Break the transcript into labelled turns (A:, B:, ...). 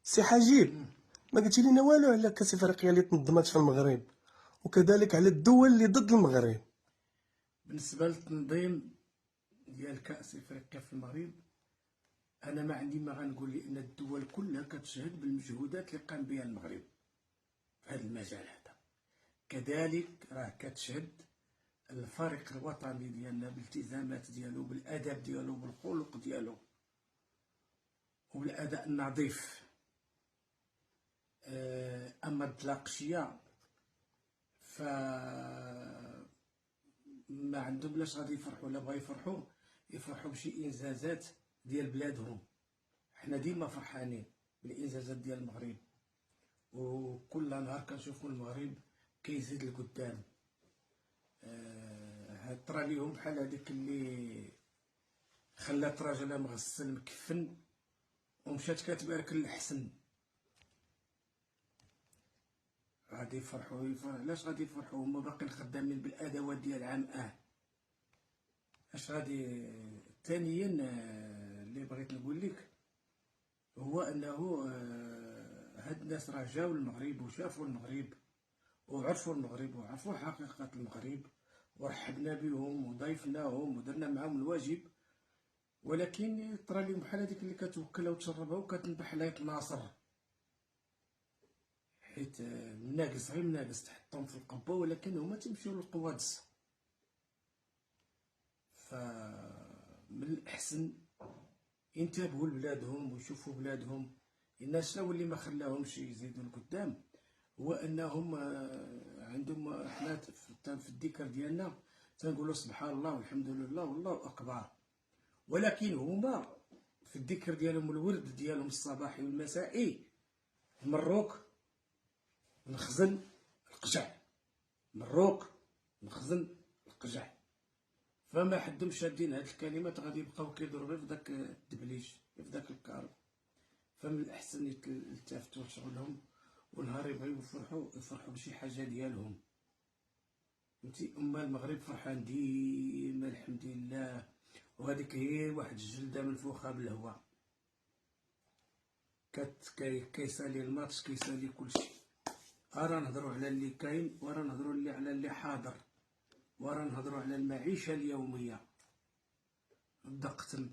A: سي حجيب، ما قلتي لينا والو على كاس افريقيا اللي تنظمات في المغرب، وكذلك على الدول اللي ضد المغرب.
B: بالنسبة للتنظيم ديال كأس افريقيا في المغرب، انا ما عندي ما غنقول لان الدول كلها كتشهد بالمجهودات اللي قام بها المغرب في هذا المجال هذا. كذلك راه كتشهد الفريق الوطني ديالنا بالالتزامات ديالو، بالادب ديالو، بالخلق ديالو، وبالاداء النظيف. اما التلاقشيه ف ما عندهم لاش غادي يفرحوا، لا بغا يفرحوا بشي انجازات ديال بلادهم. حنا ديما فرحانين بالانجازات ديال المغرب، وكل نهار كنشوفوا المغرب كيزيد لقدام. هاد طرا ليهم بحال هذيك اللي خلات راجلها مغسل مكفن ومشات كتبارك للحسن. غادي يفرحوا علاش غادي يفرحوا؟ هما باقيين خدامين بالادوات ديال عام اش غادي. ثانيا اللي بغيت نقول لك هو انه هاد الناس راه جاو المغرب وشافوا المغرب وعرفوا المغرب وعرفوا حقيقة المغرب، ورحبنا بهم وضيفناهم ودرنا معاهم الواجب. ولكن طرا لهم بحال هذيك اللي كتوكلها وتشربها وكتنبح لها يتناصر، حيت مناقص غير مناقص تحطهم في القبة ولكن هما تيمشيو للقوادس. فمن الأحسن ينتبهوا لبلادهم ويشوفوا بلادهم. الناس شنو اللي ما خلاهمش يزيدوا لقدام؟ هو انهم عندهم حنا في الذكر ديالنا تنقولوا سبحان الله والحمد لله والله اكبر، ولكن هما في الذكر ديالهم الورد ديالهم الصباحي والمسائي مروك نخزن القجع، مروك نخزن القجع. فما حدهم شادين هاد الكلمات غادي يبقاو كيدوروا غير في داك الدبليش، في داك الكارو. فمن الاحسن يلتفتوا لشغلهم، ونهار يبغيو يفرحوا بشي حاجه ديالهم. فهمتي؟ اما المغرب فرحان ديما الحمد لله، وهذيك هي واحد الجلده منفوخه بالهواء. كيسالي الماتش، كيسالي كلشي. راه نهضروا على اللي كاين، وراه نهضروا على اللي حاضر، وراه نهضروا على المعيشه اليوميه. بدا قتل